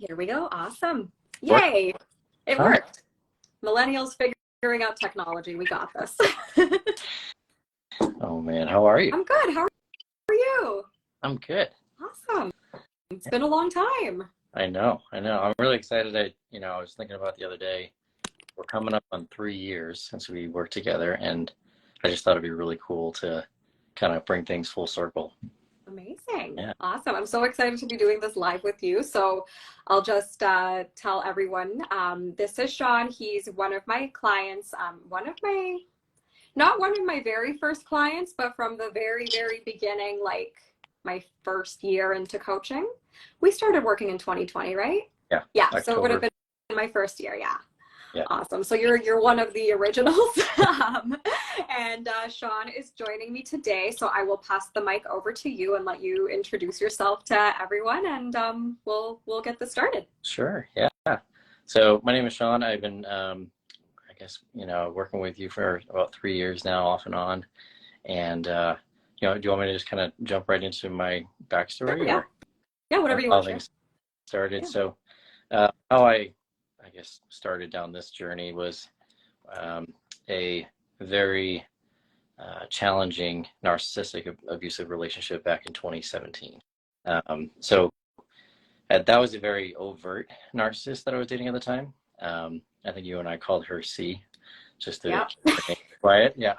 Here we go. Awesome. Work. Yay. It All right. worked. Millennials figuring out technology. We got this. Oh man, how are you? I'm good. How are you? I'm good. Awesome. It's been a long time. I know. I'm really excited. I was thinking about the other day, we're coming up on 3 years since we worked together, and I just thought it'd be really cool to kind of bring things full circle. Amazing. Yeah. Awesome. I'm so excited to be doing this live with you. So I'll just tell everyone, this is Sean. He's one of my clients, not one of my very first clients, but from the very, very beginning, like my first year into coaching. We started working in 2020, right? Yeah. Yeah. October. So it would have been my first year. Yeah. Yeah. Awesome. So you're one of the originals. And Sean is joining me today. So I will pass the mic over to you and let you introduce yourself to everyone, and we'll get this started. Sure. Yeah. So my name is Sean. I've been, working with you for about 3 years now, off and on. And, do you want me to just kind of jump right into my backstory? Sure, yeah. Yeah, whatever you want to share. Started. Yeah. So how I guess started down this journey was a very challenging narcissistic abusive relationship back in 2017. That was a very overt narcissist that I was dating at the time. I think you and I called her C, just to make it quiet. Yeah.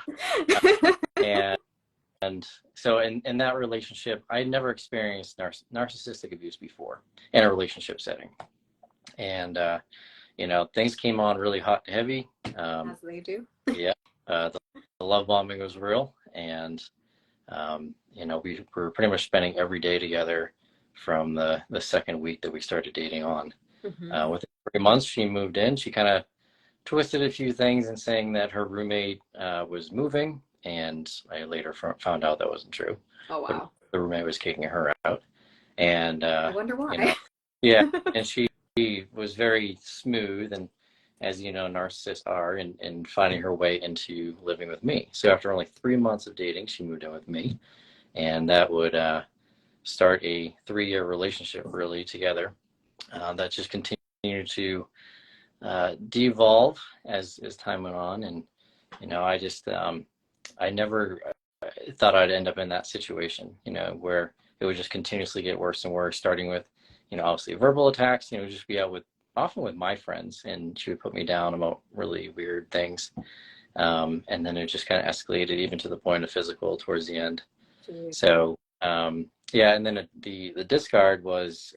And so in that relationship, I never experienced narcissistic abuse before in a relationship setting. And, things came on really hot and heavy. As they do. Yeah. The love bombing was real. And, we were pretty much spending every day together from the second week that we started dating on. Mm-hmm. Within 3 months, she moved in. She kind of twisted a few things and saying that her roommate was moving. And I later found out that wasn't true. Oh, wow. The roommate was kicking her out. And, I wonder why. Yeah. And she was very smooth, and as you know, narcissists are, in finding her way into living with me. So after only 3 months of dating, she moved in with me, and that would start a 3-year relationship really together. That just continued to devolve as time went on. And, I never thought I'd end up in that situation, where it would just continuously get worse and worse, starting with, obviously verbal attacks, just be out often with my friends, and she would put me down about really weird things. And then it just kind of escalated even to the point of physical towards the end. Jeez. So, and then the discard was,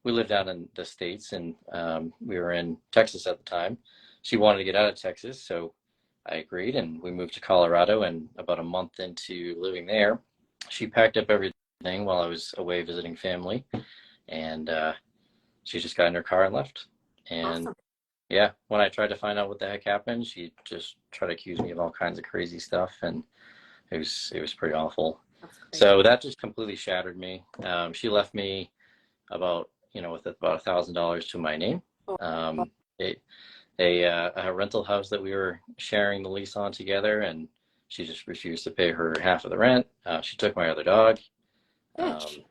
we lived out in the States, and we were in Texas at the time. She wanted to get out of Texas, so I agreed, and we moved to Colorado. And about a month into living there, she packed up everything while I was away visiting family, and she just got in her car and left. And Awesome. Yeah, when I tried to find out what the heck happened, she just tried to accuse me of all kinds of crazy stuff, and it was pretty awful. So that just completely shattered me. She left me with about $1,000 to my name. A rental house that we were sharing the lease on together, and she just refused to pay her half of the rent. She took my other dog. It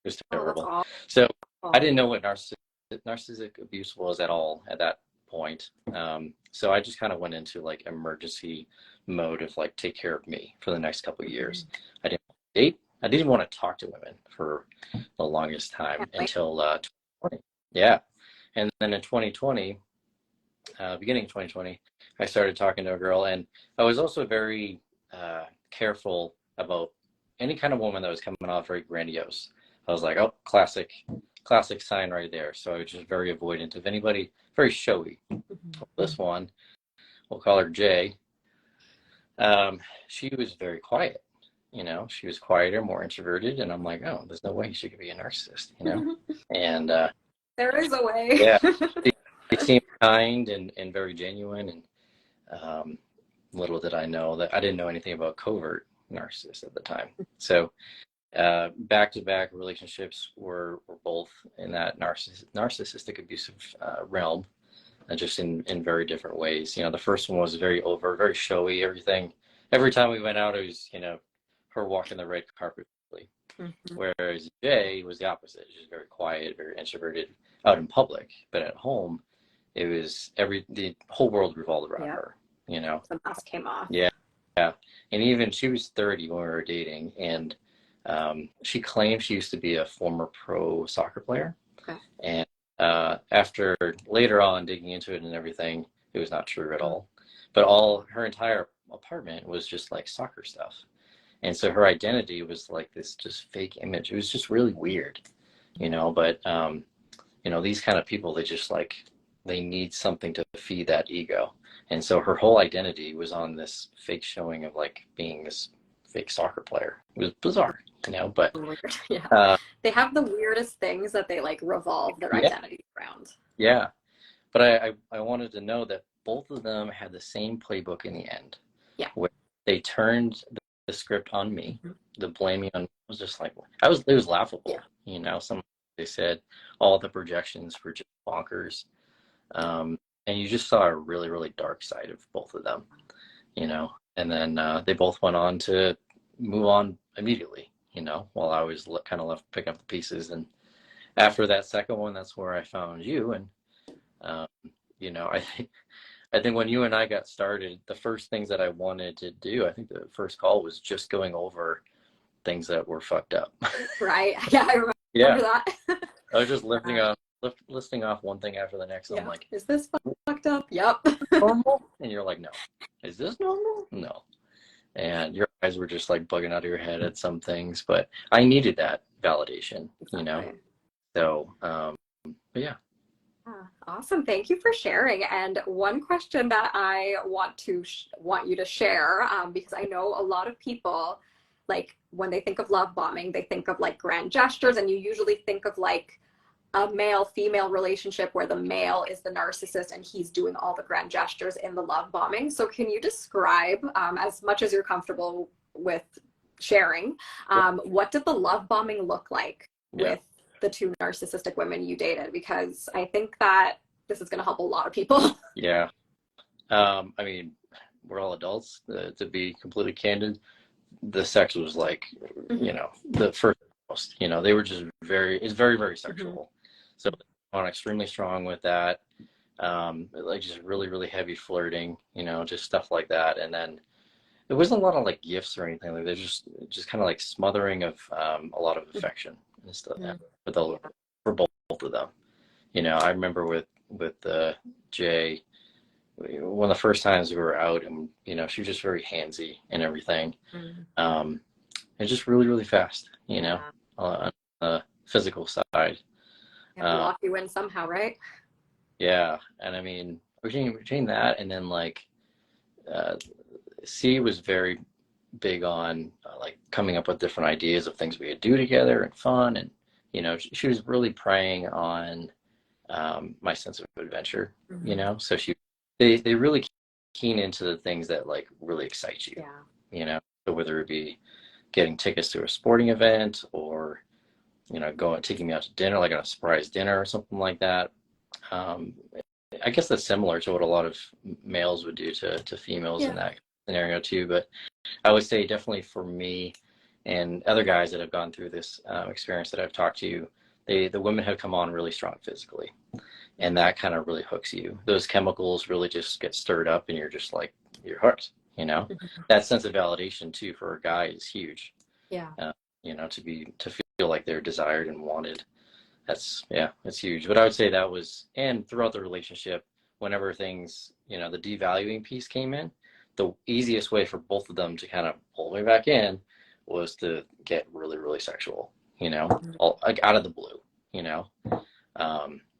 was terrible. Oh, so I didn't know what narcissistic abuse was at all at that point. So I just kind of went into like emergency mode of like, take care of me for the next couple of years. I didn't date. I didn't want to talk to women for the longest time until 2020. Yeah. And then in 2020, beginning of 2020, I started talking to a girl, and I was also very careful about any kind of woman that was coming off very grandiose. I was like, oh, classic sign right there. So I was just very avoidant of anybody very showy. This one, we'll call her Jay. She was very quiet. She was quieter, more introverted, and I'm like, oh, there's no way she could be a narcissist. And there is a way. Yeah, she seemed kind and very genuine. And little did I know that I didn't know anything about covert narcissists at the time. So back-to-back relationships were both in that narcissistic abusive realm, just in very different ways. The first one was very over, very showy, everything. Every time we went out, it was, her walking the red carpet Mhm. Whereas Jay was the opposite. She's very quiet, very introverted out in public, but at home, it was the whole world revolved around Yep. her, you know? The mask came off. Yeah. Yeah. And even she was 30 when we were dating, and she claimed she used to be a former pro soccer player. Okay. And after later on digging into it and everything, it was not true at all. But her entire apartment was just like soccer stuff. And so her identity was like this just fake image. It was just really weird, you know. But you know, these kind of people, they just like, they need something to feed that ego. And so her whole identity was on this fake showing of like being this fake soccer player. It was bizarre, you know. But Weird. Yeah. uh, They have the weirdest things that they like revolve their yeah, identity around. yeah. But I wanted to know that both of them had the same playbook in the end, Yeah. where they turned the script on me. Mhm. The blaming on me was just like, it was laughable. Yeah. You know, they said all the projections were just bonkers. And you just saw a really, really dark side of both of them, you know. And then they both went on to move on immediately, you know, while I was kind of left picking up the pieces. And after that second one, that's where I found you. And um, you know, I think when you and I got started, the first things that I wanted to do, I think the first call was just going over things that were fucked up. Right. Yeah, I remember Yeah, that. I was just listing off one thing after the next. Yeah. I'm like, Is this fucked up? Yep. normal? And you're like, no. Is this normal? No. And your eyes were just like bugging out of your head at some things, but I needed that validation, you know? Exactly. So, but yeah. Awesome. Thank you for sharing. And one question that I want you to share, because I know a lot of people, like when they think of love bombing, they think of like grand gestures, and you usually think of like a male-female relationship where the male is the narcissist and he's doing all the grand gestures in the love bombing. So can you describe, as much as you're comfortable with sharing, what did the love bombing look like with the two narcissistic women you dated? Because I think that this is going to help a lot of people. Yeah. I mean, we're all adults. To be completely candid, the sex was like, you know, the first, you know, they were just it's very, very sexual. So on extremely strong with that, like just really, really heavy flirting, you know, just stuff like that. And then there wasn't a lot of like gifts or anything. Like there's just kind of like smothering of a lot of affection and stuff for both of them. You know, I remember with Jay, one of the first times we were out, and you know, she was just very handsy and everything, and just really, really fast. You know, on the physical side. You have to lock you in somehow, right? Yeah, and I mean, between that and then like, C was very big on like coming up with different ideas of things we could do together and fun, and you know, she was really preying on my sense of adventure. You know, so they really keen into the things that like really excite you. Yeah. You know, so whether it be getting tickets to a sporting event or you know taking me out to dinner, like on a surprise dinner or something like that. I guess that's similar to what a lot of males would do to females in that scenario too. But I would say definitely for me and other guys that have gone through this experience that I've talked to, the women have come on really strong physically, and that kind of really hooks you. Those chemicals really just get stirred up, and you're just like you're hooked. You know, that sense of validation too for a guy is huge. Yeah. You know, to feel like they're desired and wanted. That's huge. But I would say that was, and throughout the relationship, whenever things, you know, the devaluing piece came in, the easiest way for both of them to kind of pull me back in was to get really, really sexual, you know, all, like out of the blue, you know.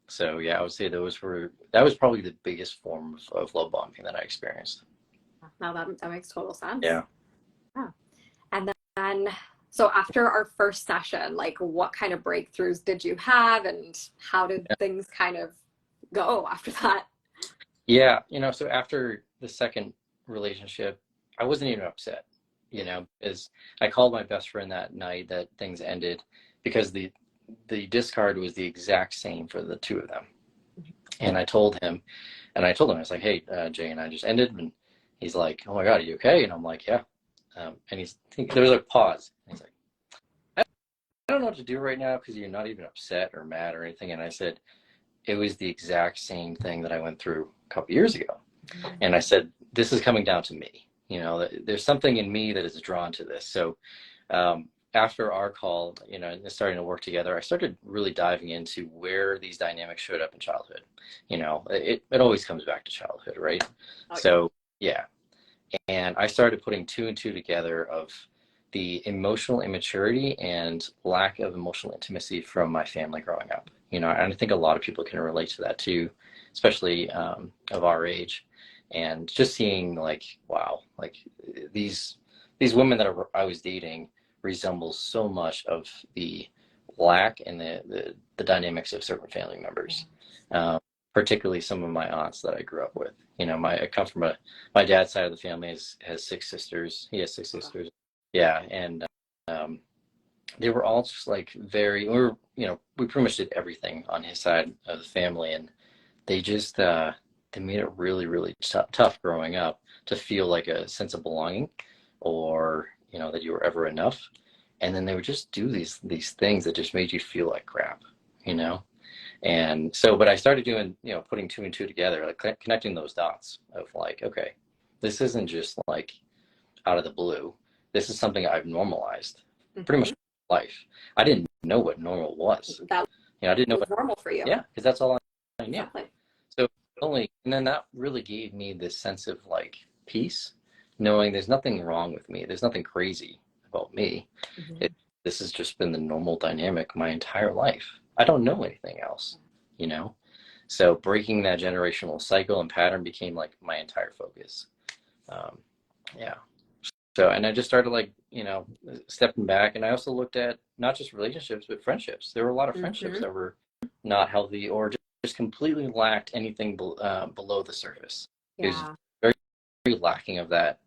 So yeah, I would say that was probably the biggest form of love bombing that I experienced. Now that makes total sense. Yeah. And then, so after our first session, like what kind of breakthroughs did you have, and how did things kind of go after that? Yeah, you know, so after the second relationship, I wasn't even upset, you know, as I called my best friend that night that things ended because the discard was the exact same for the two of them. And I told him, I was like, hey, Jay and I just ended. And he's like, oh my God, are you okay? And I'm like, yeah. And there was a pause. And he's like, know what to do right now because you're not even upset or mad or anything. And I said, it was the exact same thing that I went through a couple years ago. And I said, this is coming down to me. You know, there's something in me that is drawn to this. So after our call, you know, and starting to work together, I started really diving into where these dynamics showed up in childhood. You know, it always comes back to childhood, right? Okay. So, yeah. And I started putting two and two together of the emotional immaturity and lack of emotional intimacy from my family growing up. You know, and I think a lot of people can relate to that too, especially of our age. And just seeing like, wow, like these women that I was dating resemble so much of the lack and the dynamics of certain family members, particularly some of my aunts that I grew up with. You know, I come from my dad's side of the family has six sisters. He has six sisters. Yeah, and they were all just like we were, you know, we pretty much did everything on his side of the family, and they just they made it really, really tough growing up to feel like a sense of belonging, or you know, that you were ever enough. And then they would just do these things that just made you feel like crap, you know. And so, but I started doing, you know, putting two and two together, like connecting those dots of like, okay, this isn't just like out of the blue. This is something I've normalized pretty much life. I didn't know what normal was. That, you know, I didn't know what normal for you. Yeah, because that's all I knew. Exactly. So and then that really gave me this sense of like peace, knowing there's nothing wrong with me. There's nothing crazy about me. This has just been the normal dynamic my entire life. I don't know anything else, you know? So breaking that generational cycle and pattern became like my entire focus. Yeah. So, and I just started like, you know, stepping back, and I also looked at not just relationships, but friendships. There were a lot of friendships that were not healthy or just completely lacked anything below the surface. It was very, very lacking of that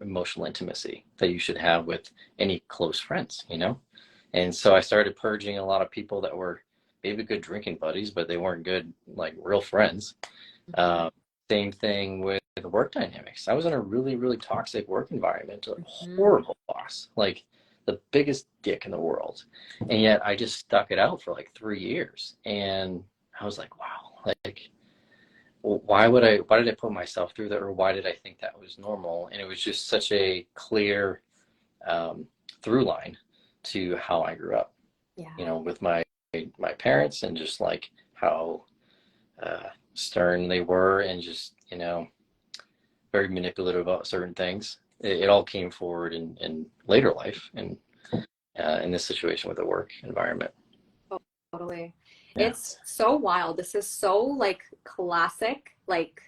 emotional intimacy that you should have with any close friends, you know? And so I started purging a lot of people that were maybe good drinking buddies, but they weren't good, like real friends. Same thing with the work dynamics. I was in a really, really toxic work environment, a horrible boss, like the biggest dick in the world. And yet I just stuck it out for like 3 years. And I was like, wow, like, why did I put myself through that? Or why did I think that was normal? And it was just such a clear through line to how I grew up, you know, with my parents, and just like how stern they were, and just, you know, very manipulative about certain things. It all came forward in later life, and in this situation with the work environment. Totally. Yeah. It's so wild. This is so like classic, like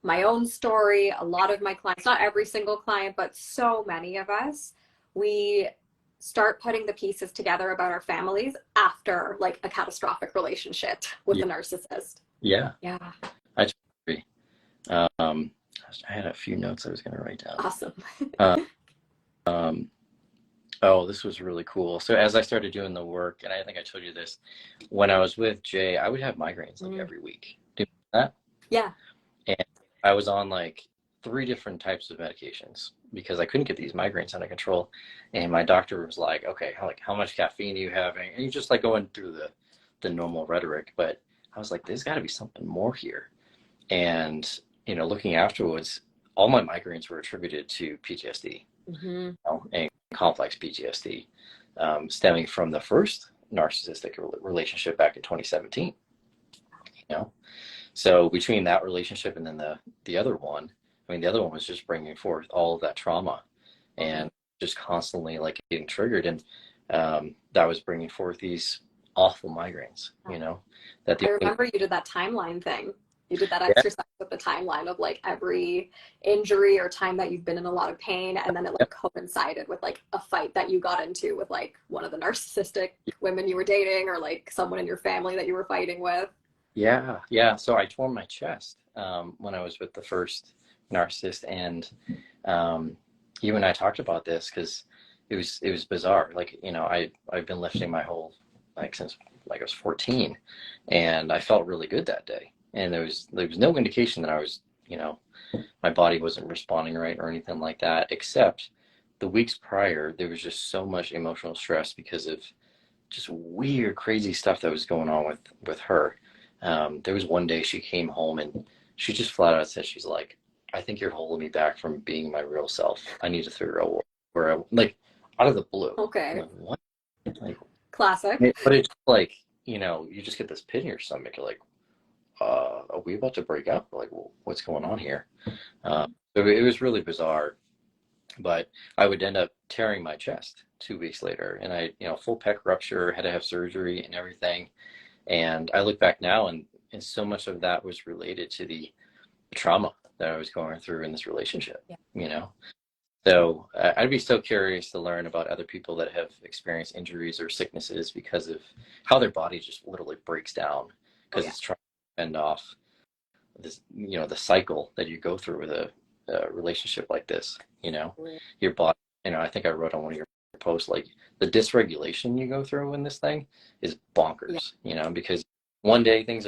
my own story. A lot of my clients, not every single client, but so many of us, we start putting the pieces together about our families after like a catastrophic relationship with a narcissist. Yeah. Yeah. I agree. I had a few notes I was going to write down. Awesome. Oh, this was really cool. So as I started doing the work, and I think I told you this, when I was with Jay, I would have migraines like every week. Do you know that? Yeah. And I was on like 3 different types of medications because I couldn't get these migraines under control. And my doctor was like, okay, how much caffeine are you having? And you just like going through the normal rhetoric. But I was like, there's got to be something more here. And, you know, looking afterwards, all my migraines were attributed to PTSD, you know, and complex PTSD, stemming from the first narcissistic relationship back in 2017. You know, so between that relationship and then the other one, I mean, the other one was just bringing forth all of that trauma, and just constantly like getting triggered, and that was bringing forth these awful migraines. You know, I remember you did that timeline thing. You did that exercise with the timeline of like every injury or time that you've been in a lot of pain, and then it like coincided with like a fight that you got into with like one of the narcissistic women you were dating, or like someone in your family that you were fighting with. Yeah. So I tore my chest when I was with the first narcissist, and you and I talked about this because it was bizarre. Like, you know, I've been lifting my whole like since like I was 14, and I felt really good that day. And there was no indication that I was, you know, my body wasn't responding right or anything like that, except the weeks prior, there was just so much emotional stress because of just weird, crazy stuff that was going on with her. There was one day she came home and she just flat out said, she's like, I think you're holding me back from being my real self. I need to figure out where I, like, out of the blue. I'm Okay. like, what? Like, Classic. but it's like, you know, you just get this pit in your stomach. You're like, are we about to break up? Like, what's going on here? So it was really bizarre. But I would end up tearing my chest 2 weeks later, and I, you know, full pec rupture, had to have surgery and everything. And I look back now, and so much of that was related to the trauma that I was going through in this relationship, Yeah. you know? So I'd be so curious to learn about other people that have experienced injuries or sicknesses because of how their body just literally breaks down Oh because yeah. it's trying to fend off this, you know, the cycle that you go through with a relationship like this, you know, your body, you know, I think I wrote on one of your posts, like the dysregulation you go through in this thing is Yeah. bonkers, you know, because one day things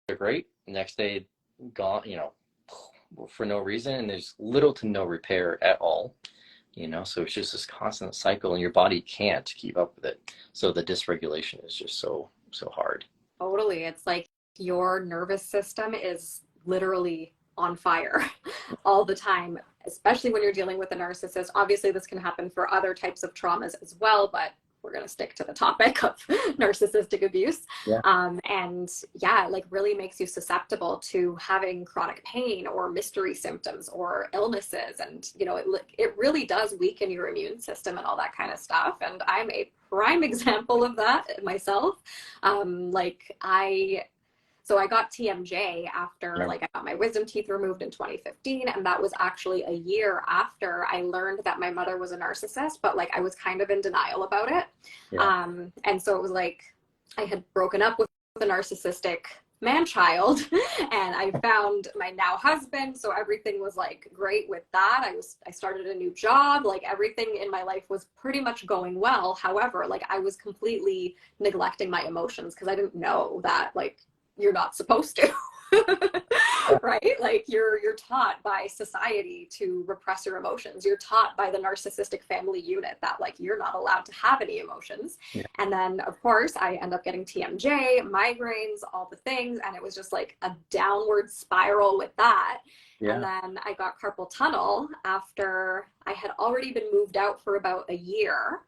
are great, the next day gone, you know, for no reason, and there's little to no repair at all, you know, so it's just this constant cycle and your body can't keep up with it. So the dysregulation is just so hard. Totally. It's like your nervous system is literally on fire all the time, especially when you're dealing with a narcissist. Obviously, this can happen for other types of traumas as well, but we're going to stick to the topic of narcissistic abuse. Yeah. And yeah, it like really makes you susceptible to having chronic pain or mystery symptoms or illnesses. And, you know, it really does weaken your immune system and all that kind of stuff. And I'm a prime example of that myself. Like so I got TMJ after like I got my wisdom teeth removed in 2015, and that was actually a year after I learned that my mother was a narcissist, but like I was kind of in denial about it. Yeah. And so it was like I had broken up with a narcissistic man child and I found my now husband, so everything was like great with that. I started a new job, like everything in my life was pretty much going well. However, like I was completely neglecting my emotions because I didn't know that like you're not supposed to. Right? Like you're taught by society to repress your emotions. You're taught by the narcissistic family unit that like you're not allowed to have any emotions. Yeah. And then of course I end up getting TMJ, migraines, all the things, and it was just like a downward spiral with that. Yeah. And then I got carpal tunnel after I had already been moved out for about a year.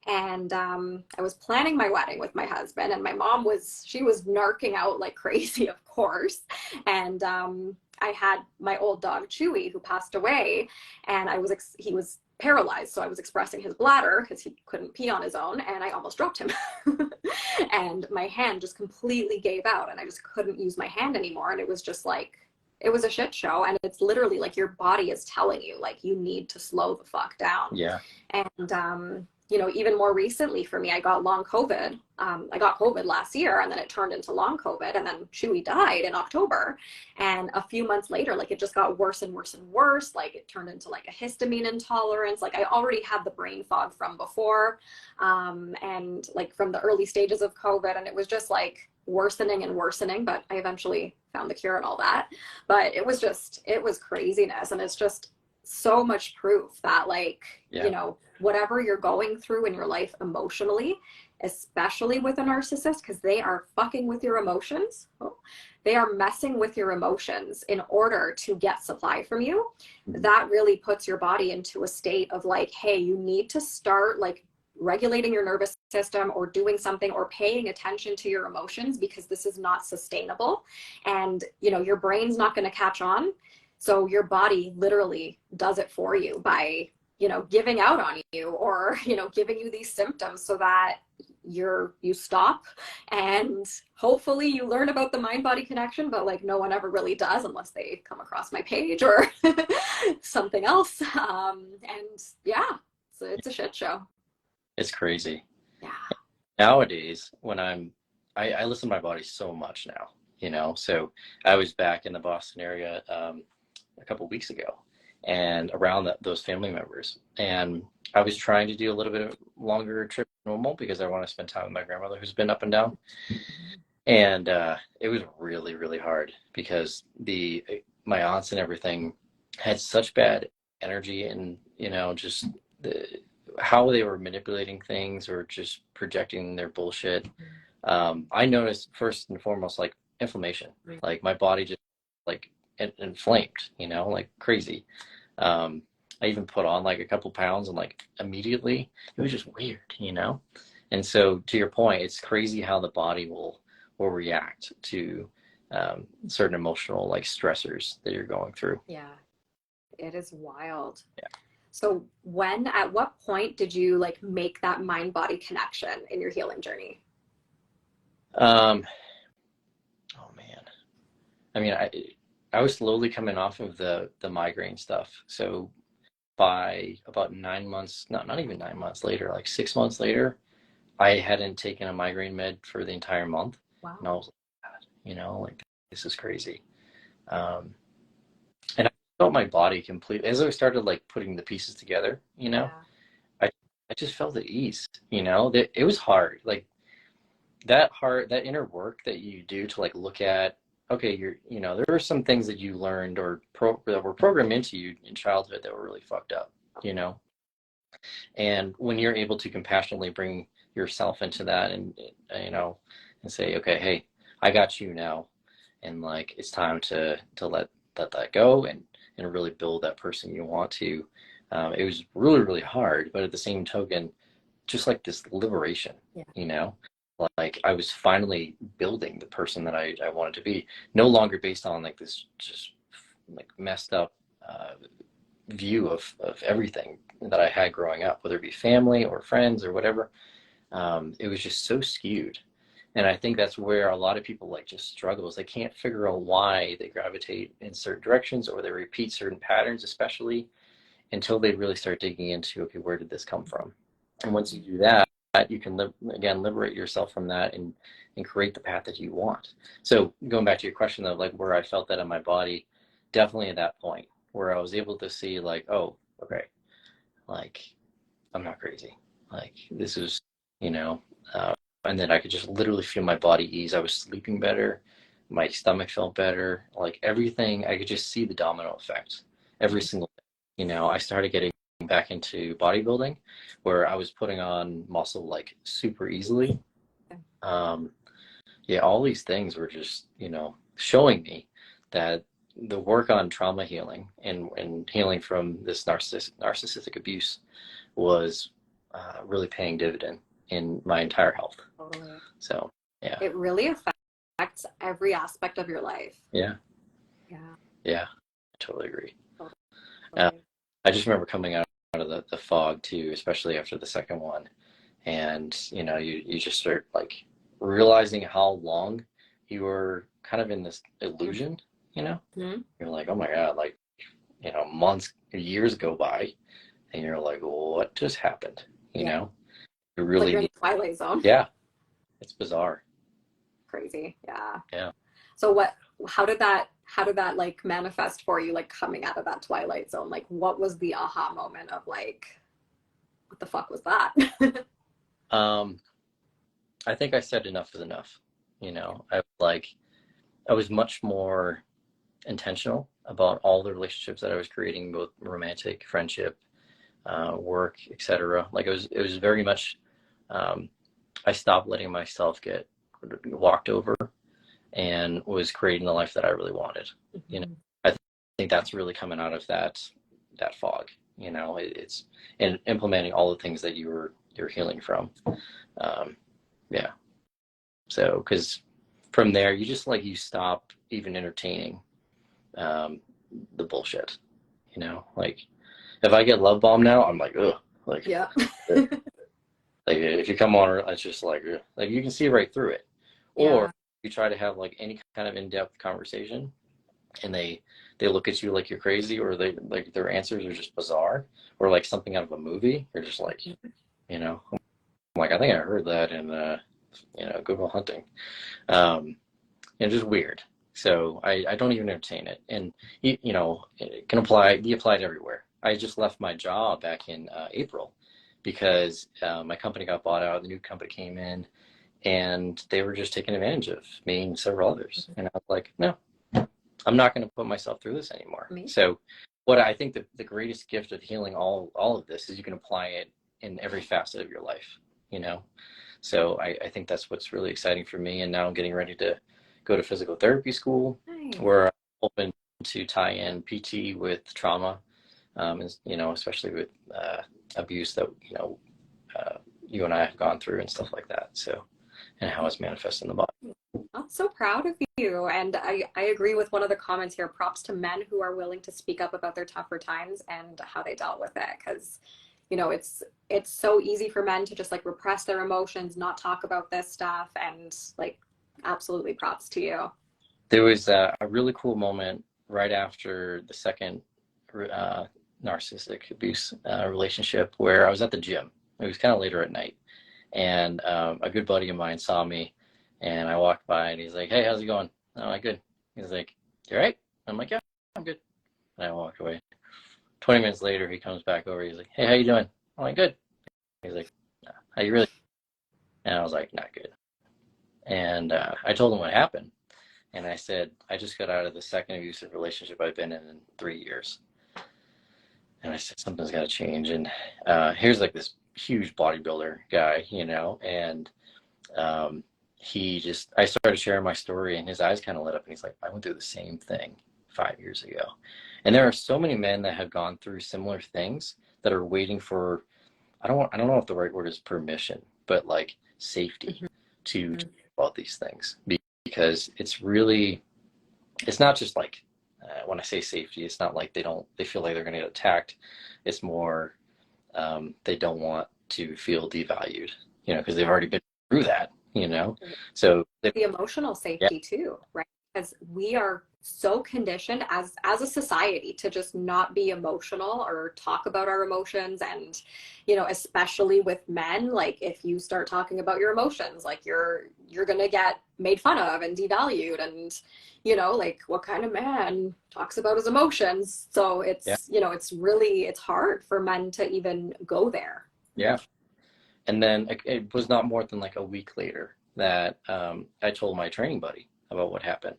And I was planning my wedding with my husband, and my mom she was narking out like crazy, of course. And I had my old dog Chewy, who passed away, and he was paralyzed, so I was expressing his bladder because he couldn't pee on his own, and I almost dropped him. And my hand just completely gave out, and I just couldn't use my hand anymore. And it was just like, it was a shit show. And it's literally like your body is telling you like you need to slow the fuck down. Yeah. And you know, even more recently for me, I got long COVID. I got COVID last year, and then it turned into long COVID, and then Chewy died in October. And a few months later, like it just got worse and worse and worse. Like it turned into like a histamine intolerance. Like I already had the brain fog from before, and like from the early stages of COVID, and it was just like worsening and worsening. But I eventually found the cure and all that. But it was craziness, and it's just so much proof that like, Yeah. you know, whatever you're going through in your life emotionally, especially with a narcissist, because they are fucking with your emotions. They are messing with your emotions in order to get supply from you. That really puts your body into a state of like, hey, you need to start like regulating your nervous system or doing something or paying attention to your emotions, because this is not sustainable. And, you know, your brain's not going to catch on. So your body literally does it for you by, you know, giving out on you, or, you know, giving you these symptoms so that you stop, and hopefully you learn about the mind body connection. But like no one ever really does unless they come across my page or something else. And yeah, so it's a shit show. It's crazy. Yeah. Nowadays, when I listen to my body so much now, you know, so I was back in the Boston area a couple of weeks ago, and around those family members, and I was trying to do a little bit of longer trip than normal because I want to spend time with my grandmother who's been up and down. And it was really, really hard because my aunts and everything had such bad energy, and you know, just how they were manipulating things or just projecting their bullshit. I noticed first and foremost, like inflammation, like my body just like inflamed, you know, like crazy. I even put on like a couple pounds and like immediately it was just weird, you know? And so to your point, it's crazy how the body will react to certain emotional like stressors that you're going through. Yeah, it is wild. Yeah. So at what point did you like make that mind body connection in your healing journey? Oh man. I mean, I was slowly coming off of the migraine stuff. So by about 9 months, not even 9 months later, like 6 months later, I hadn't taken a migraine med for the entire month. And I Wow. was like, God, you know, like this is crazy. Um, and I felt my body completely, as I started like putting the pieces together, you know, Yeah. I just felt at ease, you know, that it was hard. Like that inner work that you do to like look at, okay, you know, there are some things that you learned or that were programmed into you in childhood that were really fucked up, you know. And when you're able to compassionately bring yourself into that and you know, and say, okay, hey, I got you now, and like it's time to let that go and really build that person you want to. It was really hard, but at the same token, just like this liberation, Yeah. you know, like I was finally building the person that I wanted to be, no longer based on like this just like messed up view of everything that I had growing up, whether it be family or friends or whatever. It was just so skewed. And I think that's where a lot of people like just struggle is they can't figure out why they gravitate in certain directions or they repeat certain patterns, especially until they really start digging into, okay, where did this come from? And once you do that, you can again liberate yourself from that and create the path that you want. So going back to your question of like where I felt that in my body, definitely at that point where I was able to see like, oh, okay, like I'm not crazy. Like this is, you know, and then I could just literally feel my body ease. I was sleeping better. My stomach felt better. Like everything, I could just see the domino effect every single day. You know, I started getting back into bodybuilding where I was putting on muscle like super easily. Um, yeah, all these things were just, you know, showing me that the work on trauma healing and healing from this narcissistic abuse was really paying dividend in my entire health. Totally. So, yeah. It really affects every aspect of your life. Yeah. Yeah. Yeah. I totally agree. Uh, Totally. I just remember coming out of the fog too, especially after the second one. And, you know, you just start like realizing how long you were kind of in this illusion, you know? Mm-hmm. You're like, oh my God, like, you know, months, years go by and you're like, what just happened? You Yeah. know, you It's like really you're in need, the Twilight Zone. yeah, it's bizarre. Crazy. Yeah. Yeah. So how did that like manifest for you, like coming out of that Twilight Zone? Like what was the aha moment of like, what the fuck was that? Um, I think I said enough is enough. You know, I was much more intentional about all the relationships that I was creating, both romantic, friendship, work, etc. Like it was very much. Um, I stopped letting myself get walked over and was creating the life that I really wanted. You know, Mhm. I think that's really coming out of that fog. You know, it's and implementing all the things that you're healing from. Um, yeah. So, because from there, you just like you stop even entertaining um, the bullshit. You know, like if I get love bombed now, I'm like, ugh. Yeah. Like if you come on, it's just like you can see right through it. Or Yeah. you try to have like any kind of in-depth conversation, and they look at you like you're crazy, or they like their answers are just bizarre, or like something out of a movie. You're just like, you know, I'm like I think I heard that in you know, Google Hunting. You know, just weird. So I don't even entertain it, and you know, it can be applied everywhere. I just left my job back in April because my company got bought out. The new company came in, and they were just taking advantage of me and several others. And I was like, no, I'm not going to put myself through this anymore. Me. So, what I think the greatest gift of healing all of this is you can apply it in every facet of your life, you know? So I think that's what's really exciting for me. And now I'm getting ready to go to physical therapy school, Nice. where I'm hoping to tie in PT with trauma, and, you know, especially with abuse that, you know, you and I have gone through and stuff like that. So, and how it's manifested in the body. I'm so proud of you. And I agree with one of the comments here. Props to men who are willing to speak up about their tougher times and how they dealt with it. Because, you know, it's so easy for men to just like repress their emotions, not talk about this stuff. And like, absolutely props to you. There was a really cool moment right after the second narcissistic abuse relationship where I was at the gym. It was kind of later at night. And a good buddy of mine saw me, and I walked by, and he's like, "Hey, how's it going?" I'm like, "Good." He's like, "You all right?" I'm like, "Yeah, I'm good." And I walked away. 20 minutes later, he comes back over. He's like, "Hey, how you doing?" I'm like, "Good." He's like, "Nah, how you really?" And I was like, "Not good." And I told him what happened. And I said, "I just got out of the second abusive relationship I've been in 3 years." And I said, "Something's got to change." And here's like this huge bodybuilder guy, you know, and I started sharing my story, and his eyes kind of lit up, and he's like, "I went through the same thing 5 years ago." And there are so many men that have gone through similar things that are waiting for, I don't know if the right word is permission, but like safety to talk about these things, because it's not just like, when I say safety, it's not like they feel like they're going to get attacked. It's more, they don't want to feel devalued, you know, because they've already been through that, you know. So The emotional yeah, safety too, right? Because we are so conditioned as a society to just not be emotional or talk about our emotions. And, you know, especially with men, like if you start talking about your emotions, like you're gonna get made fun of and devalued. And, you know, like what kind of man talks about his emotions? So yeah, it's, you know, it's hard for men to even go there. yeah. And then it was not more than like a week later that I told my training buddy about what happened,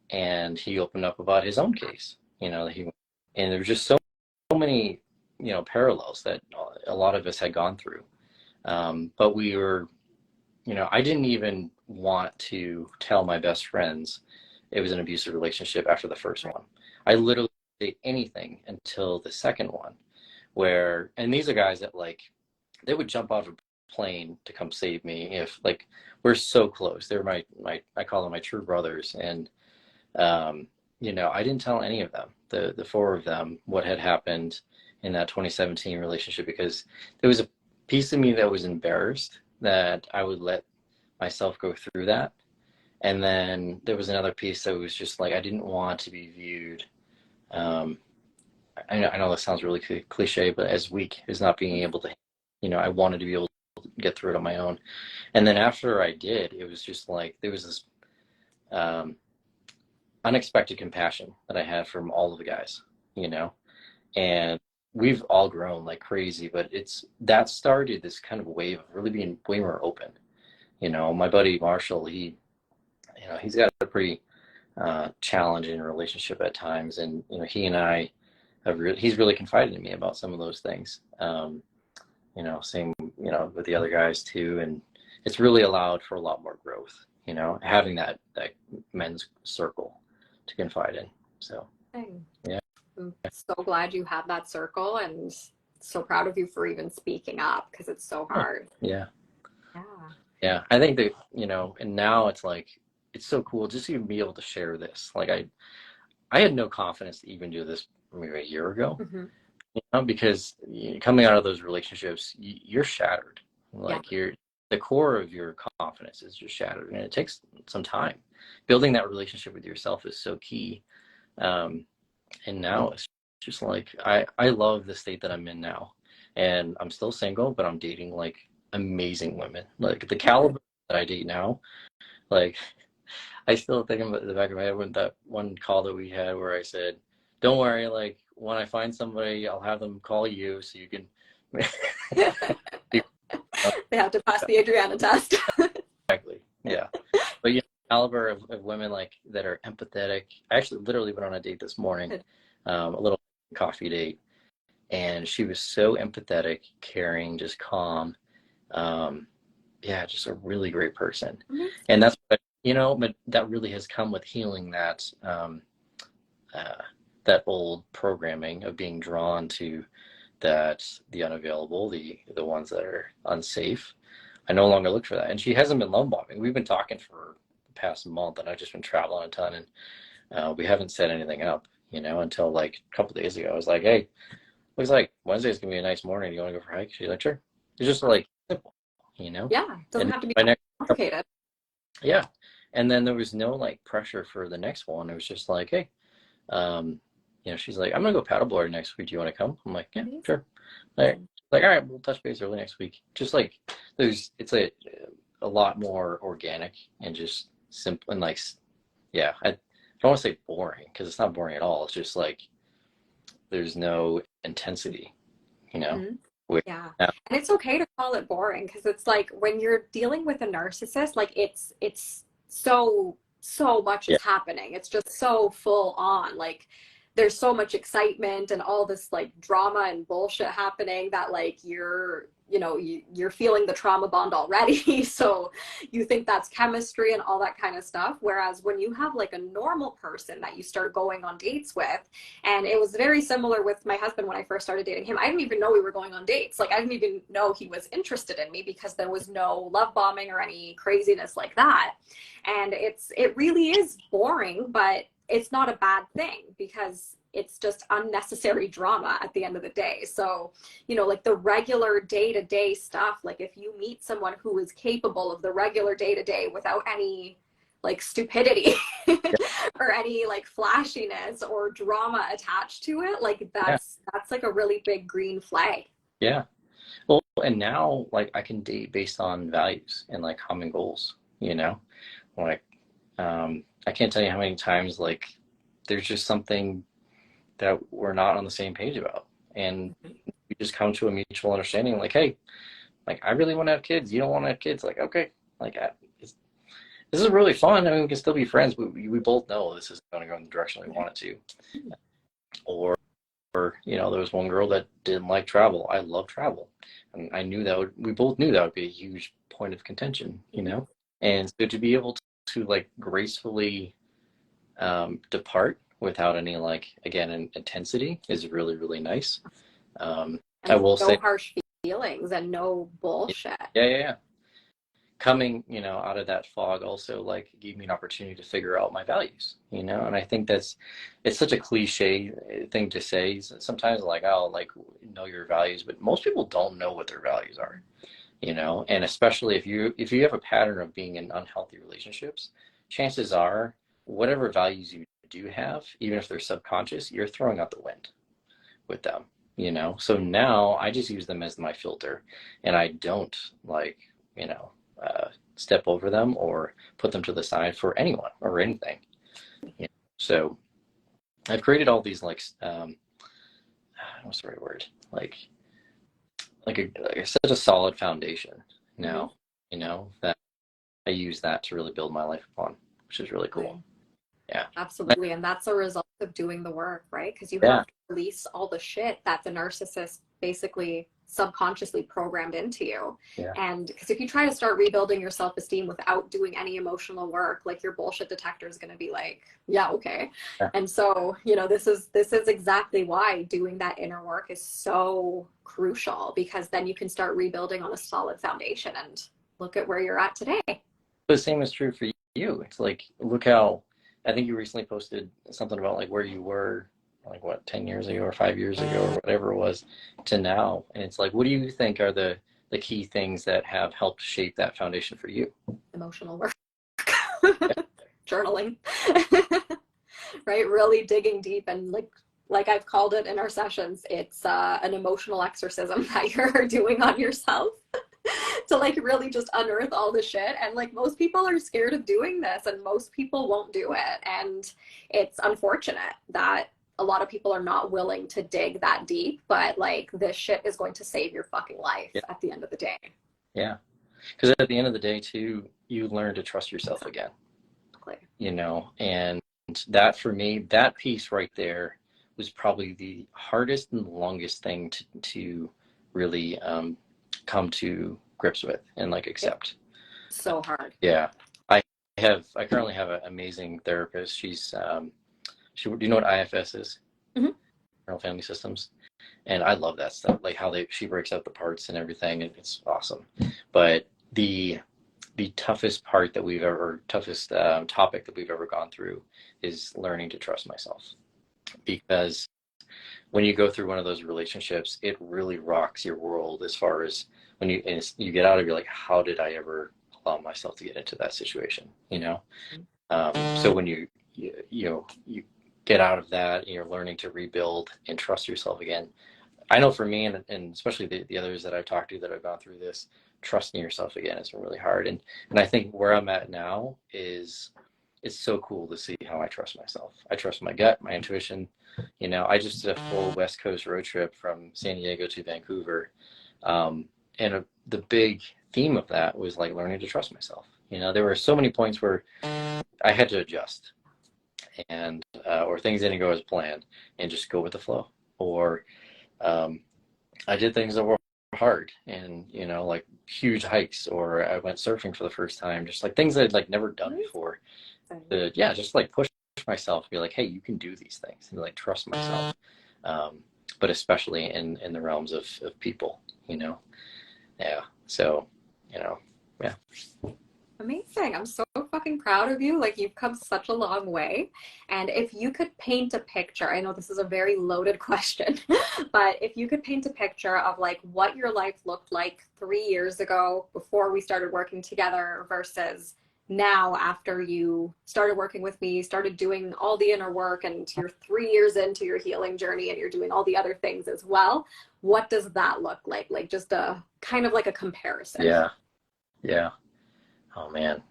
and he opened up about his own case. You know, and there was just so many, you know, parallels that a lot of us had gone through. But we were, you know, I didn't even want to tell my best friends it was an abusive relationship after the first one. I literally didn't say anything until the second one, and these are guys that like, they would jump off a plane to come save me if like we're so close. They're my I call them my true brothers. And you know, I didn't tell any of them, the four of them, what had happened in that 2017 relationship, because there was a piece of me that was embarrassed that I would let myself go through that. And then there was another piece that was just like, I didn't want to be viewed. Um, I know that sounds really cliche, but as weak, as not being able to, you know, I wanted to be able to get through it on my own. And then after I did, it was just like, there was this um, unexpected compassion that I had from all of the guys, you know, and we've all grown like crazy, but that started this kind of wave of really being way more open. You know, my buddy Marshall, you know, he's got a pretty challenging relationship at times, and you know, he and I he's really confided in me about some of those things. You know, same, you know, with the other guys too, and it's really allowed for a lot more growth. You know, having that men's circle to confide in. So yeah, I'm so glad you have that circle, and so proud of you for even speaking up because it's so hard. yeah, Yeah. yeah. I think that, you know, and now it's like, it's so cool just to be able to share this. Like I had no confidence to even do this maybe a year ago, Hmm. you know, because coming out of those relationships, you're shattered. Yeah. Like the core of your confidence is just shattered, and it takes some time. Building that relationship with yourself is so key. Um, and now it's just like, I love the state that I'm in now, and I'm still single, but I'm dating like amazing women, like the caliber that I date now. Like, I still think in the back of my head when that one call that we had where I said, "Don't worry, like when I find somebody, I'll have them call you so you can." They have to pass the Adriana test. Exactly. Yeah. But yeah, caliber of women like that are empathetic. I actually literally went on a date this morning, a little coffee date, And she was so empathetic, caring, just calm. Yeah, just a really great person. And that's what, but that really has come with healing uh, that old programming of being drawn to the unavailable, the ones that are unsafe. I no longer look for that. And she hasn't been love bombing. We've been talking for the past month, and I've just been traveling a ton, and we haven't set anything up, until like a couple of days ago. I was like, hey, looks like Wednesday's gonna be a nice morning. You want to go for a hike? She's like, sure. It's just like simple, Yeah, it doesn't And have to be my next, complicated. yeah. And then there was no like pressure for the next one. It was just like, hey, she's like, I'm gonna go paddleboard next week. Do you want to come? I'm like, yeah, sure. Like, all right, we'll touch base early next week. Just like it's a lot more organic and just simple and like, yeah. I don't want to say boring because it's not boring at all. It's just like there's no intensity, Mhm. With, Yeah. And it's okay to call it boring because it's like when you're dealing with a narcissist, like it's so much yeah, is happening. It's just so full on. Like there's so much excitement and all this like drama and bullshit happening that like you're feeling the trauma bond already. So you think that's chemistry and all that kind of stuff. Whereas when you have like a normal person that you start going on dates with, and it was very similar with my husband when I first started dating him. I didn't even know we were going on dates. Like I didn't even know he was interested in me because there was no love bombing or any craziness like that. And it really is boring, but it's not a bad thing because it's just unnecessary drama at the end of the day. So, like the regular day-to-day stuff, like if you meet someone who is capable of the regular day-to-day without any like stupidity or any like flashiness or drama attached to it, like yeah, that's like a really big green flag. yeah. Well, and now like I can date based on values and like common goals. Like I can't tell you how many times like there's just something that we're not on the same page about, and we just come to a mutual understanding. Like, hey, like I really want to have kids. You don't want to have kids. Like, okay, like this is really fun. I mean, we can still be friends. We both know this is going to go in the direction we want it to. Or there was one girl that didn't like travel. I love travel, and I knew we both knew that would be a huge point of contention. And so to be able to like gracefully depart without any like again intensity is really really nice. I And will no say, harsh feelings and no bullshit. yeah. Coming, out of that fog also like gave me an opportunity to figure out my values, and I think it's such a cliche thing to say sometimes, like, oh, like know your values, but most people don't know what their values are, and especially if you have a pattern of being in unhealthy relationships, chances are whatever values you do have, even if they're subconscious, you're throwing out the wind with them, so now I just use them as my filter, and I don't like, step over them or put them to the side for anyone or anything. So I've created all these like what's the right word, like such a solid foundation now, that I use that to really build my life upon, which is really cool. Yeah, Absolutely. And that's a result of doing the work, right? Because you yeah, have to release all the shit that the narcissist basically subconsciously programmed into you. yeah, And because if you try to start rebuilding your self-esteem without doing any emotional work, like your bullshit detector is going to be like, yeah, okay. yeah. And so, this is exactly why doing that inner work is so crucial, because then you can start rebuilding on a solid foundation and look at where you're at today. The same is true for you. It's like, look how I think you recently posted something about like where you were like what 10 years ago or 5 years ago or whatever it was to now, and it's like, what do you think are the key things that have helped shape that foundation for you? Emotional work. Journaling. Right, really digging deep, and like I've called it in our sessions, it's an emotional exorcism that you're doing on yourself to like really just unearth all the shit. And like most people are scared of doing this, and most people won't do it, and it's unfortunate that a lot of people are not willing to dig that deep, but like this shit is going to save your fucking life Yeah, at the end of the day. yeah. Because at the end of the day too, you learn to trust yourself again, Exactly. and that for me, that piece right there was probably the hardest and longest thing to really come to grips with and like accept. So hard. Yeah, I I currently have an amazing therapist. She's do you know what IFS is? Mm-hmm. Internal Family Systems. And I love that stuff, like how she breaks out the parts and everything. It's awesome. But the toughest part that we've ever, toughest topic that we've ever gone through is learning to trust myself. Because when you go through one of those relationships, it really rocks your world as far as when you get out of, you're like, how did I ever allow myself to get into that situation? You know? So when you get out of that and you're learning to rebuild and trust yourself again. I know for me, and especially the others that I've talked to that have gone through this, trusting yourself again has been really hard. And I think where I'm at now is it's so cool to see how I trust myself. I trust my gut, my intuition. You know, I just did a full West Coast road trip from San Diego to Vancouver. The big theme of that was like learning to trust myself. You know, there were so many points where I had to adjust and or things didn't go as planned and just go with the flow. Or I did things that were hard and, you know, like huge hikes, or I went surfing for the first time, just like things I'd like never done before. Yeah, just like push myself, be like, hey, you can do these things, and like trust myself. But especially in the realms of people, you know. Yeah. So, you know, yeah. Amazing. I'm so fucking proud of you. Like, you've come such a long way. And if you could paint a picture, I know this is a very loaded question, but if you could paint a picture of like what your life looked like 3 years ago before we started working together versus now after you started working with me, started doing all the inner work, and you're 3 years into your healing journey and you're doing all the other things as well, what does that look like? Like, just a kind of like a comparison. Yeah. Yeah. Oh man.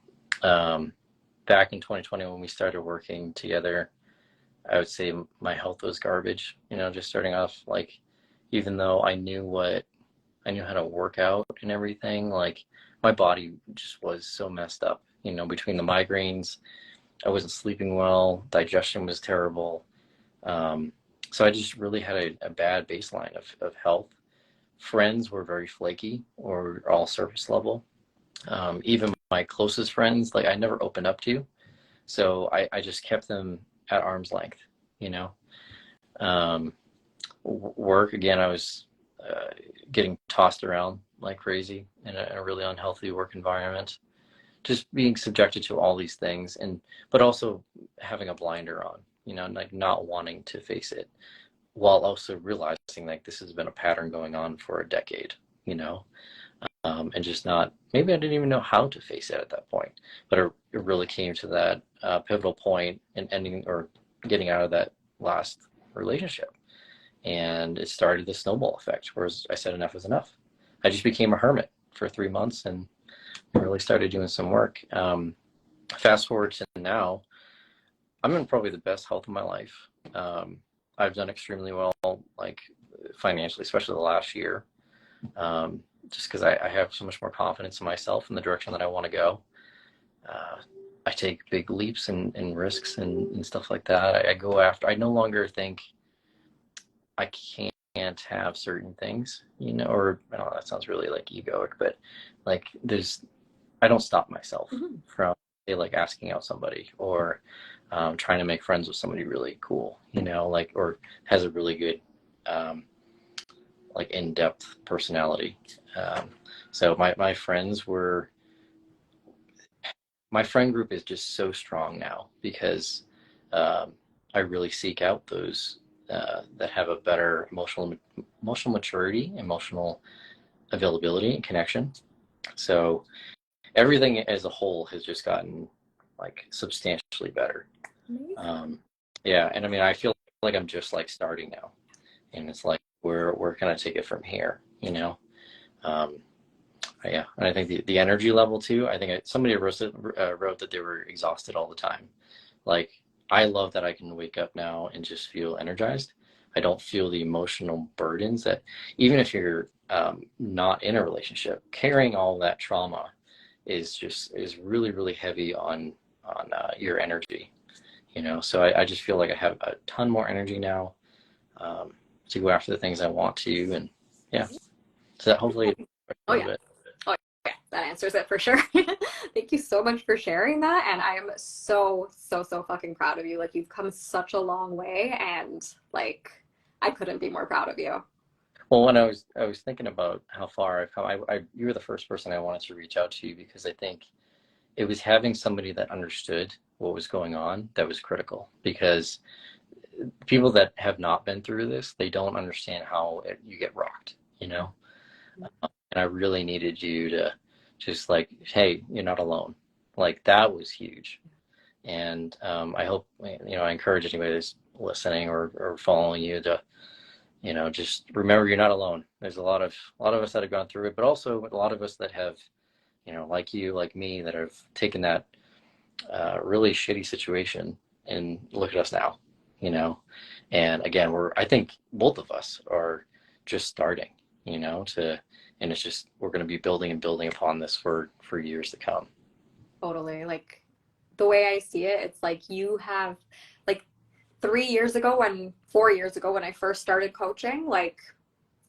Back in 2020 when we started working together, I would say my health was garbage, you know, just starting off. Like, even though I knew how to work out and everything, like my body just was so messed up, you know, between the migraines, I wasn't sleeping well, digestion was terrible. So I just really had a bad baseline of health. Friends were very flaky or all surface level. Even my closest friends, like I never opened up to. So I just kept them at arm's length, you know. Work, again, I was getting tossed around like crazy in a really unhealthy work environment. Just being subjected to all these things, but also having a blinder on, you know, like not wanting to face it, while also realizing like this has been a pattern going on for a decade, you know. And just not, maybe I didn't even know how to face it at that point, but it really came to that pivotal point in ending or getting out of that last relationship. And it started the snowball effect, whereas I said enough is enough. I just became a hermit for 3 months and really started doing some work. Fast forward to now, I'm in probably the best health of my life. I've done extremely well, like financially, especially the last year. Just because I have so much more confidence in myself and the direction that I want to go. I take big leaps and risks and stuff like that. I go after, I no longer think I can't have certain things, you know, or I don't know, that sounds really like egoic, but like I don't stop myself from say, like asking out somebody or trying to make friends with somebody really cool, you know, like, or has a really good, like in-depth personality. So my friend group is just so strong now because I really seek out those that have a better emotional maturity, emotional availability and connection. So everything as a whole has just gotten like substantially better. Yeah, and I mean I feel like I'm just like starting now, and it's like where can I take it from here, you know? Yeah, and I think the energy level too. I think somebody wrote that they were exhausted all the time. Like, I love that I can wake up now and just feel energized. I don't feel the emotional burdens that, even if you're not in a relationship, carrying all that trauma is really really heavy on your energy. You know, so I just feel like I have a ton more energy now. to go after the things I want to. And yeah, so that hopefully a Oh little yeah. bit. Oh yeah. That answers it for sure. Thank you so much for sharing that. And I am so, so, so fucking proud of you. Like you've come such a long way and like I couldn't be more proud of you. Well, when I was thinking about how far I've come, you were the first person I wanted to reach out to, because I think it was having somebody that understood what was going on that was critical. Because people that have not been through this, they don't understand how you get rocked, you know? And I really needed you to just like, hey, you're not alone. Like that was huge. And I hope, I encourage anybody that's listening or following you to, just remember you're not alone. There's a lot of us that have gone through it, but also a lot of us that have, like you, like me, that have taken that really shitty situation and look at us now, you know. And again, I think both of us are just starting, and it's just, we're going to be building and building upon this for years to come. Totally. Like the way I see it, it's like you have like 3 years ago and 4 years ago when I first started coaching, like,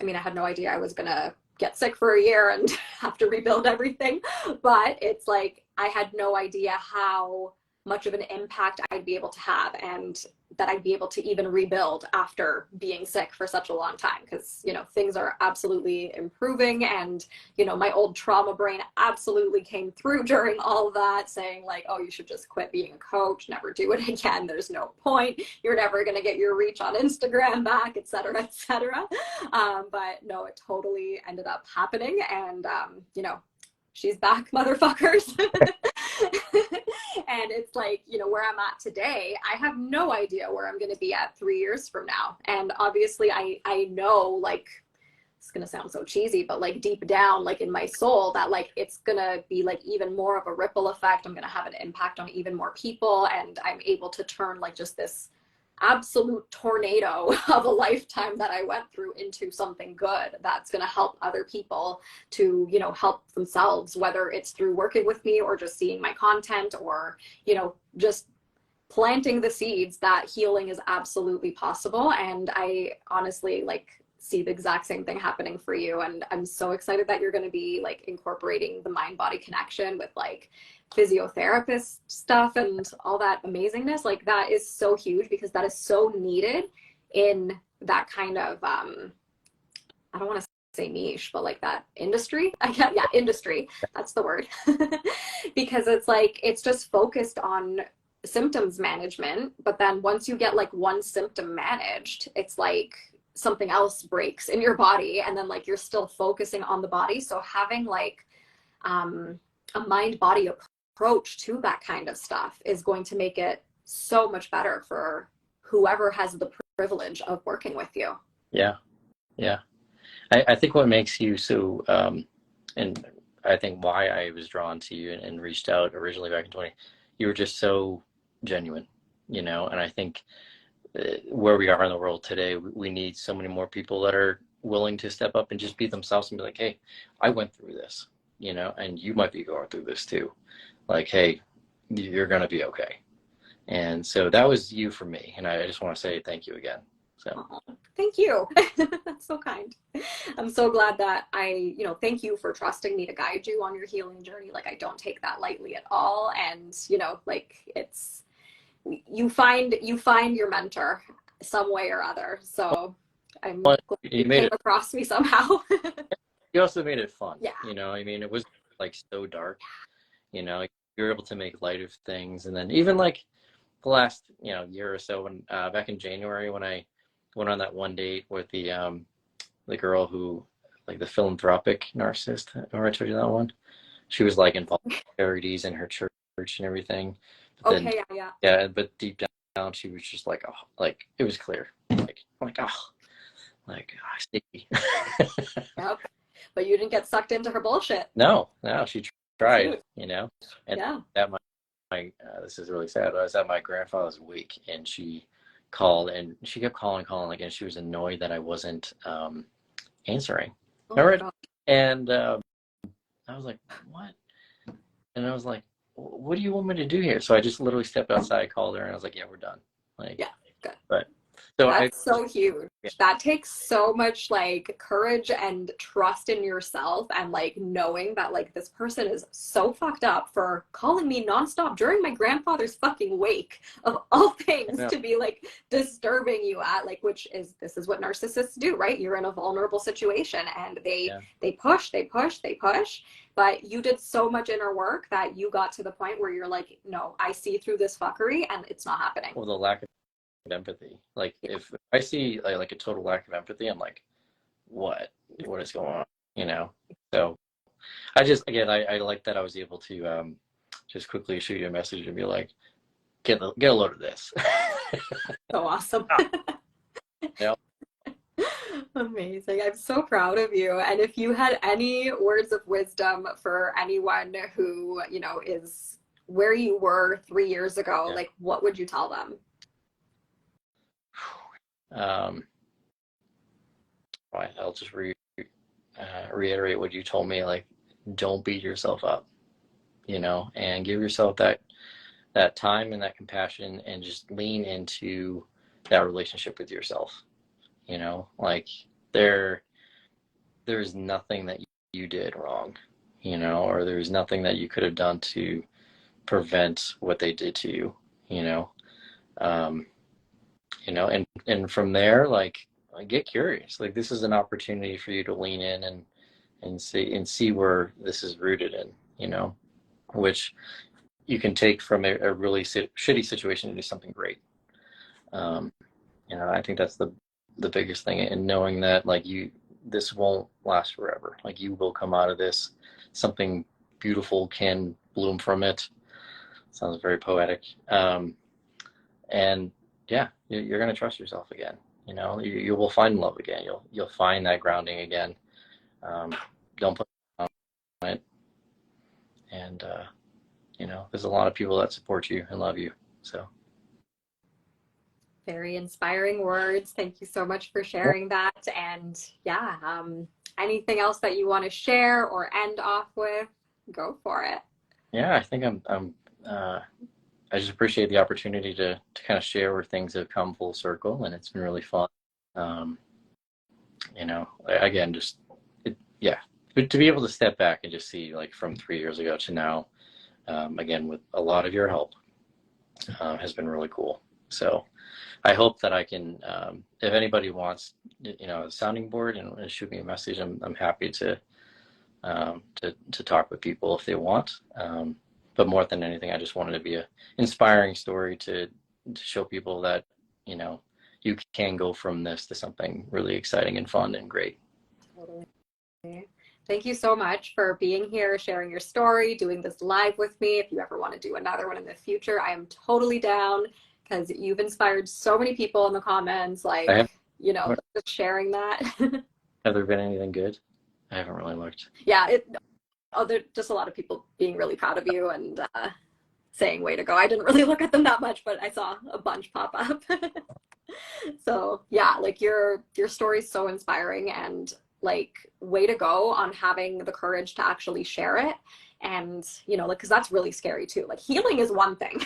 I mean, I had no idea I was gonna get sick for a year and have to rebuild everything. But it's like I had no idea how much of an impact I'd be able to have and that I'd be able to even rebuild after being sick for such a long time. Because, things are absolutely improving. And, my old trauma brain absolutely came through during all of that, saying like, oh, you should just quit being a coach, never do it again. There's no point. You're never going to get your reach on Instagram back, et cetera, et cetera. But no, it totally ended up happening. And, she's back, motherfuckers. And it's like, where I'm at today, I have no idea where I'm going to be at 3 years from now. And obviously I know, like, it's going to sound so cheesy, but like deep down, like in my soul, that like it's going to be like even more of a ripple effect. I'm going to have an impact on even more people. And I'm able to turn like just this absolute tornado of a lifetime that I went through into something good that's going to help other people to, help themselves, whether it's through working with me or just seeing my content or, just planting the seeds that healing is absolutely possible. And I honestly like see the exact same thing happening for you. And I'm so excited that you're going to be like incorporating the mind body connection with like physiotherapist stuff and all that amazingness. Like that is so huge because that is so needed in that kind of I don't want to say niche, but like that industry. Yeah, industry, that's the word. Because it's like it's just focused on symptoms management, but then once you get like one symptom managed, it's like something else breaks in your body, and then like you're still focusing on the body. So having like a mind body approach to that kind of stuff is going to make it so much better for whoever has the privilege of working with you. Yeah. I think what makes you so and I think why I was drawn to you and reached out originally back in 20, you were just so genuine, and I think where we are in the world today, we need so many more people that are willing to step up and just be themselves and be like, hey, I went through this, and you might be going through this too. Like, hey, you're going to be okay. And so that was you for me. And I just want to say thank you again. So thank you. That's so kind. I'm so glad that thank you for trusting me to guide you on your healing journey. Like I don't take that lightly at all. And, like it's, you find your mentor some way or other. So I'm glad you came across me somehow. You also made it fun. Yeah. It was like so dark, you were able to make light of things. And then even like the last, year or so when, back in January when I went on that one date with the girl who, like the philanthropic narcissist, remember I told you that one? She was like involved in charities in her church and everything. But okay, then, yeah. But deep down, she was just like, oh, like it was clear, oh, like I see. Yep. But you didn't get sucked into her bullshit. No, she tried, and yeah. That this is really sad. I was at my grandfather's wake, and she called, and she kept calling, like, and she was annoyed that I wasn't answering. Oh, and I was like, what? And I was like, what do you want me to do here? So I just literally stepped outside, called her, and I was like, yeah, we're done. Like, yeah, good. But So I That's so huge. yeah, That takes so much like courage and trust in yourself and like knowing that like this person is so fucked up for calling me nonstop during my grandfather's fucking wake of all things no, to be like disturbing you at like which is this is what narcissists do, right? You're in a vulnerable situation and yeah. they push, they push, they push, but you did so much inner work that you got to the point where you're like, no, I see through this fuckery and it's not happening. Well, the lack of empathy. Like if I see like a total lack of empathy, I'm like, what is going on? You know. So I just again I like that I was able to just quickly shoot you a message and be like, get a load of this. So awesome. Yeah. Amazing. I'm so proud of you. And if you had any words of wisdom for anyone who, you know, is where you were 3 years ago, Yeah. like what would you tell them? Um, I'll just reiterate what you told me. Like, don't beat yourself up, you know, and give yourself that time and that compassion, and just lean into that relationship with yourself. You know, like there there's nothing that you did wrong, you know, or there's nothing that you could have done to prevent what they did to you, you know. Um, and from there, like get curious. Like this is an opportunity for you to lean in and see where this is rooted in, you know, which you can take from a really shitty situation into something great. Um, I think that's the biggest thing, and knowing that like this won't last forever. Like you will come out of this, something beautiful can bloom from it. Sounds very poetic. And yeah, you're gonna trust yourself again. You know, you will find love again. You'll find that grounding again. Um, don't put on it, and there's a lot of people that support you and love you. So Very inspiring words. Thank you so much for sharing that. And yeah, anything else that you want to share or end off with, go for it. yeah, I think uh, I just appreciate the opportunity to kind of share where things have come full circle, and it's been really fun. Um, again, yeah, but to be able to step back and just see like from 3 years ago to now, again with a lot of your help, has been really cool. So I hope that I can, if anybody wants, a sounding board and shoot me a message, I'm happy to talk with people if they want. But more than anything, I just wanted to be an inspiring story to show people that, you can go from this to something really exciting and fun and great. Totally. Thank you so much for being here, sharing your story, doing this live with me. If you ever want to do another one in the future, I am totally down because you've inspired so many people in the comments, I like, have, just sharing that. have there been anything good? I haven't really looked. Yeah, there's just a lot of people being really proud of you and saying way to go. I didn't really look at them that much, but I saw a bunch pop up. So yeah, like your story's so inspiring and like way to go on having the courage to actually share it. And like because that's really scary too. Like healing is one thing,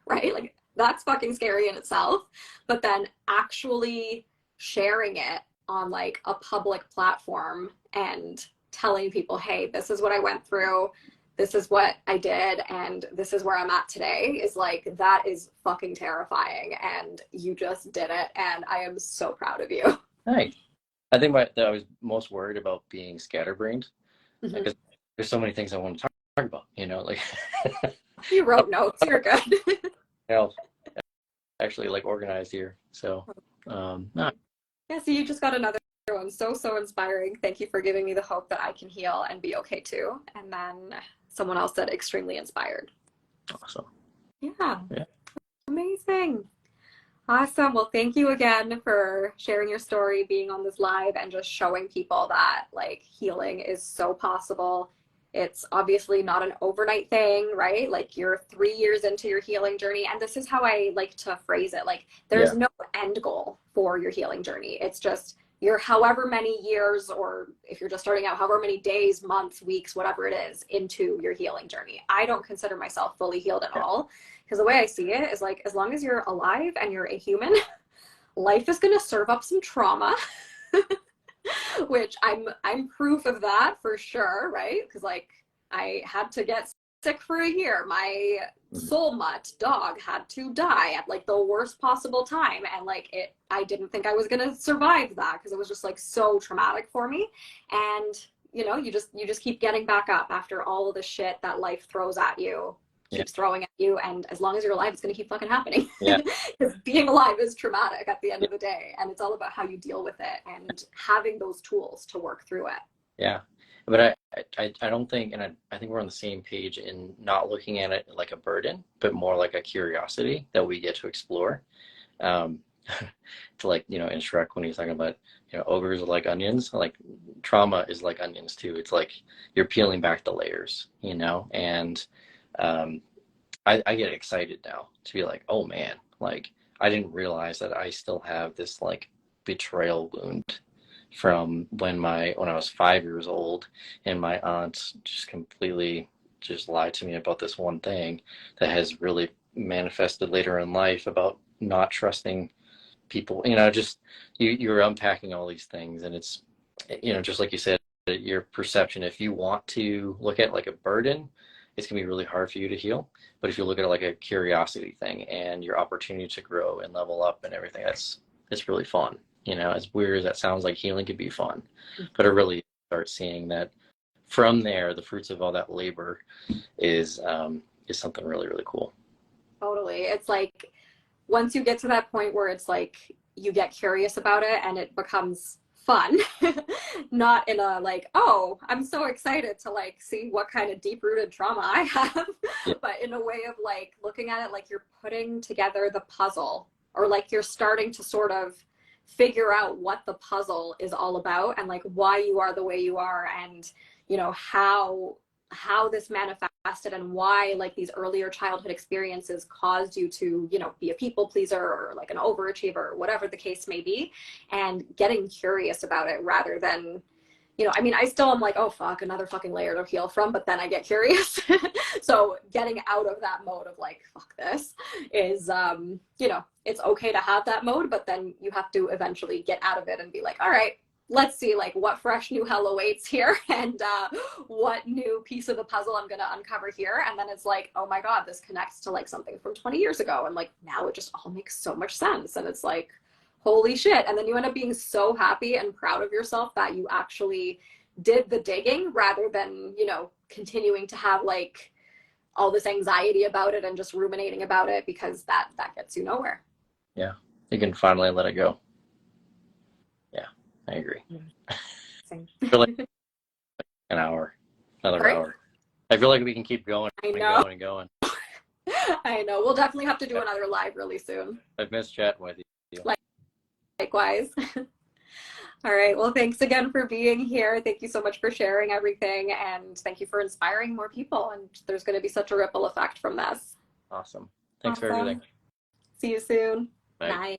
right? Like that's fucking scary in itself, but then actually sharing it on like a public platform and telling people, hey, this is what I went through, this is what I did, and this is where I'm at today, is like, that is fucking terrifying. And you just did it. And I am so proud of you. Nice. I think that I was most worried about being scatterbrained, Mm-hmm. because there's so many things I want to talk about, like, You wrote notes, you're good. actually like organized here. So, no. Yeah, so you just got another one. So inspiring. Thank you for giving me the hope that I can heal and be okay too. And then someone else said extremely inspired. Awesome. Yeah. Yeah. Amazing. Awesome. Well, thank you again for sharing your story, being on this live, and just showing people that like healing is so possible. It's obviously not an overnight thing, right? Like you're 3 years into your healing journey. And this is how I like to phrase it. Like there's no end goal for your healing journey. It's just you're however many years, or if you're just starting out, however many days, months, weeks, whatever it is, into your healing journey. I don't consider myself fully healed at all, because the way I see it is like, as long as you're alive and you're a human, life is going to serve up some trauma, which I'm proof of that for sure, right? Because like I had to get sick for a year. My soul mutt dog had to die at like the worst possible time, and like I didn't think I was gonna survive that because it was just like so traumatic for me. And you know, you just keep getting back up after all of the shit that life throws at you, keeps throwing at you, and as long as you're alive, it's gonna keep fucking happening. Yeah. Because being alive is traumatic at the end of the day, and it's all about how you deal with it and having those tools to work through it. Yeah. But I don't think, and I think we're on the same page in not looking at it like a burden, but more like a curiosity that we get to explore. Um, to like, you know, in Shrek when he's talking about, you know, ogres are like onions, like trauma is like onions too. It's like you're peeling back the layers, you know, and I get excited now to be like, oh man, like I didn't realize that I still have this like betrayal wound from when I was 5 years old and my aunt just completely just lied to me about this one thing that has really manifested later in life about not trusting people. You know, just you're unpacking all these things, and it's, you know, just like you said, your perception, if you want to look at it like a burden, it's gonna be really hard for you to heal. But if you look at it like a curiosity thing and your opportunity to grow and level up and everything, it's really fun. You know, as weird as that sounds, like healing could be fun, but I really start seeing that from there, the fruits of all that labor is something really, really cool. Totally. It's like once you get to that point where it's like you get curious about it and it becomes fun, not in a like, oh, I'm so excited to like see what kind of deep rooted trauma I have, Yeah. but in a way of like looking at it like you're putting together the puzzle, or like you're starting to sort of figure out what the puzzle is all about and like why you are the way you are, and you know how this manifested and why like these earlier childhood experiences caused you to, you know, be a people pleaser or like an overachiever or whatever the case may be, and getting curious about it rather than, you know, I mean, I still am like, oh fuck, another fucking layer to heal from, but then I get curious. So getting out of that mode of like, fuck this is, you know, it's okay to have that mode, but then you have to eventually get out of it and be like, all right, let's see like what fresh new hell awaits here, and what new piece of the puzzle I'm going to uncover here. And then it's like, oh my God, this connects to like something from 20 years ago. And like, now it just all makes so much sense. And it's like, holy shit. And then you end up being so happy and proud of yourself that you actually did the digging rather than, you know, continuing to have like all this anxiety about it and just ruminating about it, because that gets you nowhere. Yeah. You can finally let it go. Yeah, I agree. Same. I feel like an hour, another Right? hour. I feel like we can keep going I and know. going and going. I know. We'll definitely have to do another live really soon. I've missed chatting with you. Likewise. All right. Well, thanks again for being here. Thank you so much for sharing everything. And thank you for inspiring more people. And there's going to be such a ripple effect from this. Awesome. Thanks for Awesome. everything. See you soon. Bye. Bye.